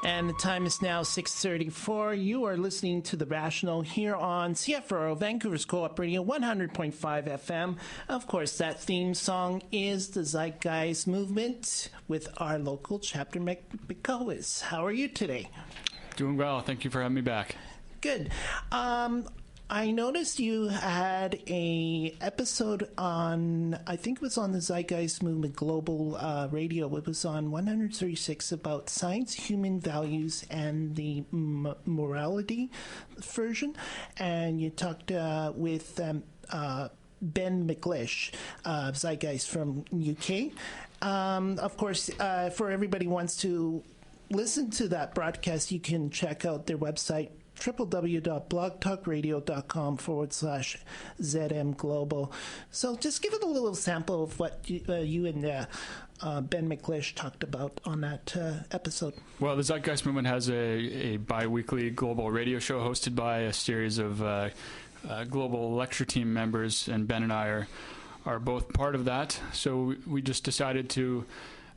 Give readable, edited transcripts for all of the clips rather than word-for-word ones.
And the time is now 6:34. You are listening to The Rational here on CFRO, Vancouver's Co-op Radio, 100.5 FM. Of course, that theme song is the Zeitgeist Movement with our local chapter, Berkowitz. How are you today? Doing well. Thank you for having me back. Good. I noticed you had a episode on, I think it was on the Zeitgeist Movement Global Radio. It was on 136 about science, human values, and the morality version. And you talked with Ben McLeish, Zeitgeist from UK. Of course, for everybody who wants to listen to that broadcast, you can check out their website, www.blogtalkradio.com/ZM Global. So just give it a little sample of what you and Ben McLeish talked about on that episode. Well, the Zeitgeist Movement has a bi-weekly global radio show hosted by a series of global lecture team members, and Ben and I are both part of that. So we just decided to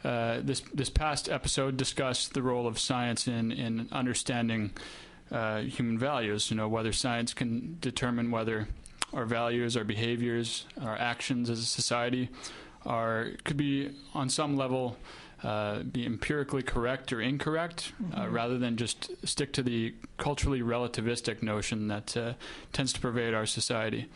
this past episode discuss the role of science in understanding human values, whether science can determine whether our values, our behaviors, our actions as a society could be on some level be empirically correct or incorrect, rather than just stick to the culturally relativistic notion that tends to pervade our society.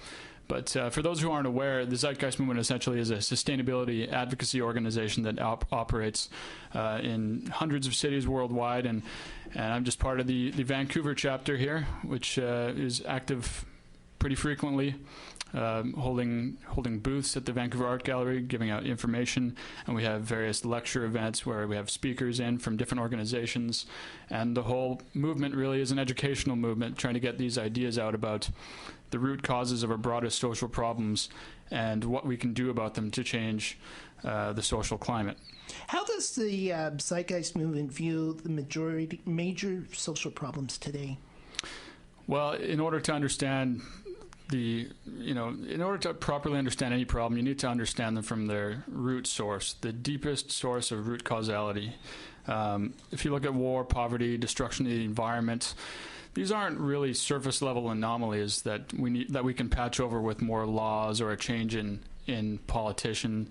But for those who aren't aware, the Zeitgeist Movement essentially is a sustainability advocacy organization that operates in hundreds of cities worldwide, and I'm just part of the Vancouver chapter here, which is active pretty frequently, holding booths at the Vancouver Art Gallery, giving out information, and we have various lecture events where we have speakers in from different organizations, and the whole movement really is an educational movement, trying to get these ideas out about the root causes of our broadest social problems and what we can do about them to change the social climate. How does the Zeitgeist Movement view the major social problems today? Well, in order to understand in order to properly understand any problem, you need to understand them from their root source, the deepest source of root causality. If you look at war, poverty, destruction of the environment, these aren't really surface level anomalies that we can patch over with more laws or a change in politician.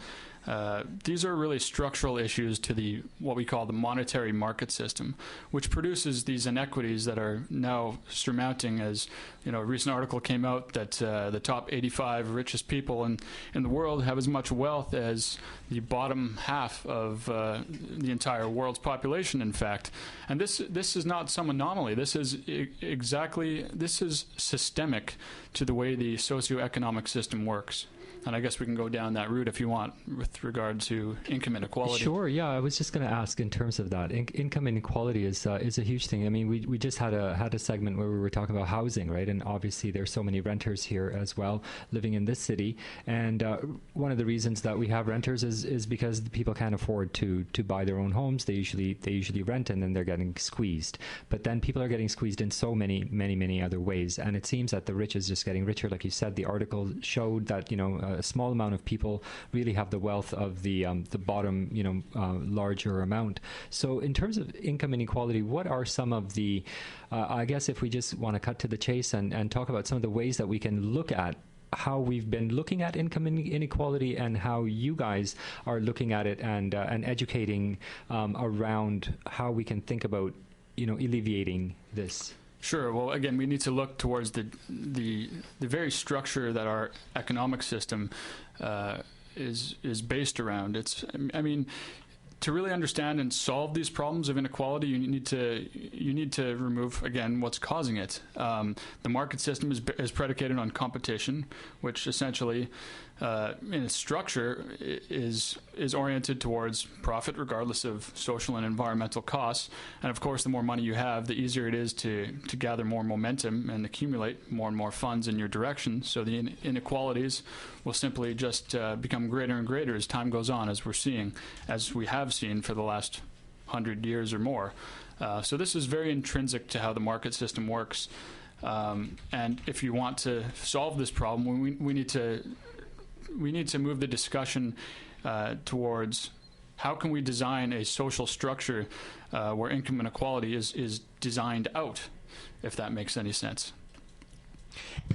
These are really structural issues to what we call the monetary market system, which produces these inequities that are now surmounting. As a recent article came out that the top 85 richest people in the world have as much wealth as the bottom half of the entire world's population, in fact. And this is not some anomaly. This is systemic to the way the socioeconomic system works. And I guess we can go down that route if you want with regard to income inequality. Sure, yeah. I was just going to ask in terms of that. Income inequality is a huge thing. I mean, we just had a segment where we were talking about housing, right? And obviously there's so many renters here as well living in this city. And one of the reasons that we have renters is because the people can't afford to buy their own homes. They usually rent, and then they're getting squeezed. But then people are getting squeezed in so many other ways. And it seems that the rich is just getting richer. Like you said, the article showed that, a small amount of people really have the wealth of the bottom, larger amount. So in terms of income inequality, what are some of the, I guess if we just want to cut to the chase and talk about some of the ways that we can look at how we've been looking at income inequality and how you guys are looking at it and educating around how we can think about, alleviating this? Sure. Well, again, we need to look towards the very structure that our economic system is based around. To really understand and solve these problems of inequality, you need to remove, again, what's causing it. The market system is predicated on competition, which essentially, in its structure, is oriented towards profit, regardless of social and environmental costs. And of course, the more money you have, the easier it is to gather more momentum and accumulate more and more funds in your direction. So the inequalities will simply just become greater and greater as time goes on, as we have seen for the last 100 years or more. So this is very intrinsic to how the market system works. And if you want to solve this problem, we need to move the discussion towards how can we design a social structure where income inequality is designed out, if that makes any sense.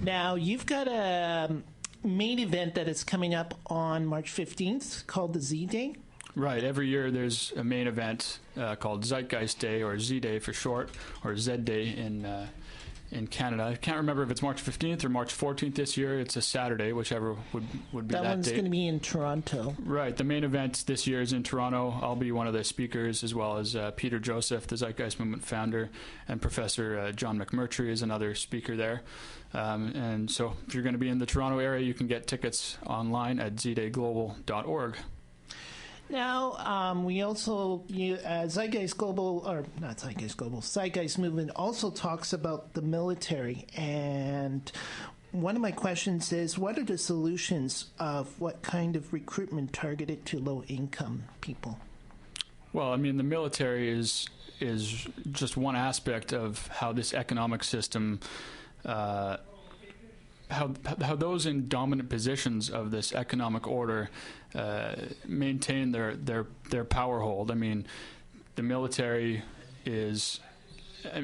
Now, you've got a main event that is coming up on March 15th called the Z Day. Right. Every year there's a main event called Zeitgeist Day, or Z Day for short, or Z Day in Canada. I can't remember if it's March 15th or March 14th this year. It's a Saturday, whichever would be that one's date. going to be in Toronto. Right. The main event this year is in Toronto. I'll be one of the speakers, as well as Peter Joseph, the Zeitgeist Movement founder, and Professor John McMurtry is another speaker there. And so if you're going to be in the Toronto area, you can get tickets online at zdayglobal.org. Now, we also, Zeitgeist Global, or not Zeitgeist Global, Zeitgeist Movement also talks about the military. And one of my questions is, what are the solutions of what kind of recruitment targeted to low-income people? Well, I mean, the military is just one aspect of how this economic system, how those in dominant positions of this economic order maintain their power hold. I mean, the military is.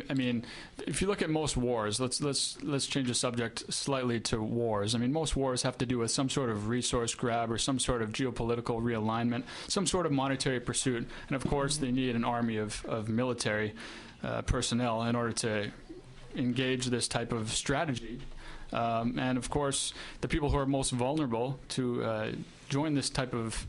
I mean, if you look at most wars, let's change the subject slightly to wars. I mean, most wars have to do with some sort of resource grab or some sort of geopolitical realignment, some sort of monetary pursuit, and of course, they need an army of military personnel in order to engage this type of strategy. And of course, the people who are most vulnerable to join this type of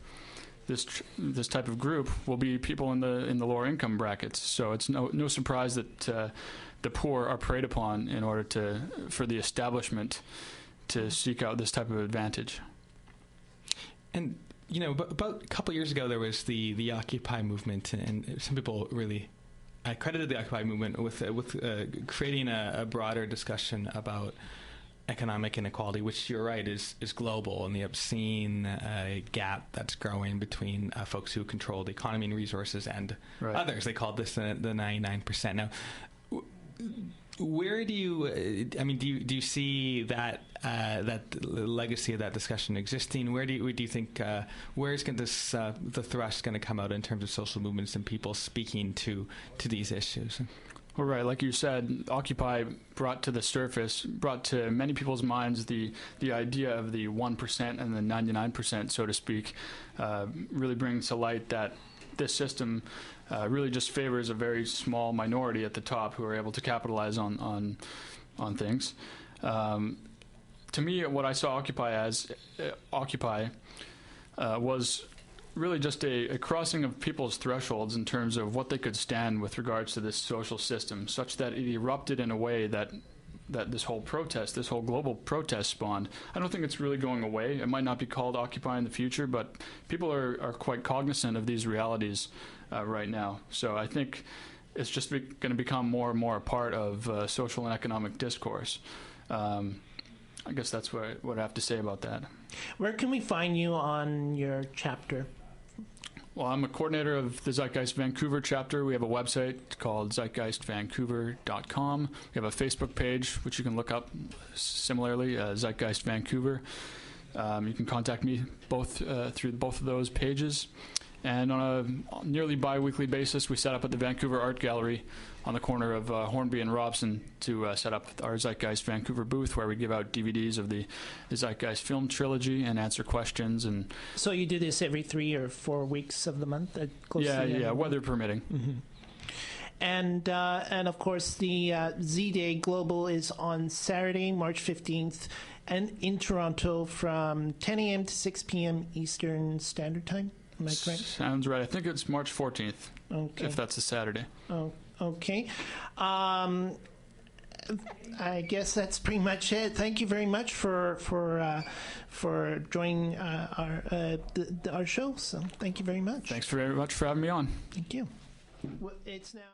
group will be people in the lower income brackets. So it's no surprise that the poor are preyed upon in order for the establishment to seek out this type of advantage. And about a couple of years ago, there was the Occupy movement, and some people really credited the Occupy movement with creating a broader discussion about economic inequality, which you're right is global, and the obscene gap that's growing between folks who control the economy and resources and others. They called this the 99%. Now, where do you see that legacy of that discussion existing? Where do you think where's the thrust going to come out in terms of social movements and people speaking to these issues? Well, right, like you said, Occupy brought to many people's minds the idea of the 1% and the 99%, so to speak, really brings to light that this system really just favors a very small minority at the top who are able to capitalize on things. To me, what I saw Occupy was really just a crossing of people's thresholds in terms of what they could stand with regards to this social system, such that it erupted in a way that this whole global protest spawned. I don't think it's really going away. It might not be called Occupy in the future, but people are quite cognizant of these realities right now. So I think it's just going to become more and more a part of social and economic discourse. I guess that's what I have to say about that. Where can we find you on your chapter? Well, I'm a coordinator of the Zeitgeist Vancouver chapter. We have a website called zeitgeistvancouver.com. We have a Facebook page, which you can look up similarly, Zeitgeist Vancouver. You can contact me through both of those pages. And on a nearly bi-weekly basis, we set up at the Vancouver Art Gallery on the corner of Hornby and Robson to set up our Zeitgeist Vancouver booth, where we give out DVDs of the Zeitgeist film trilogy and answer questions. And so you do this every 3 or 4 weeks of the month? Yeah, weather permitting. Mm-hmm. And of course, the Z Day Global is on Saturday, March 15th, and in Toronto from 10 a.m. to 6 p.m. Eastern Standard Time. Am I correct? Sounds right. I think it's March 14th, if that's a Saturday. Oh, okay. I guess that's pretty much it. Thank you very much for joining our show. So thank you very much. Thanks very much for having me on. Thank you. It's now.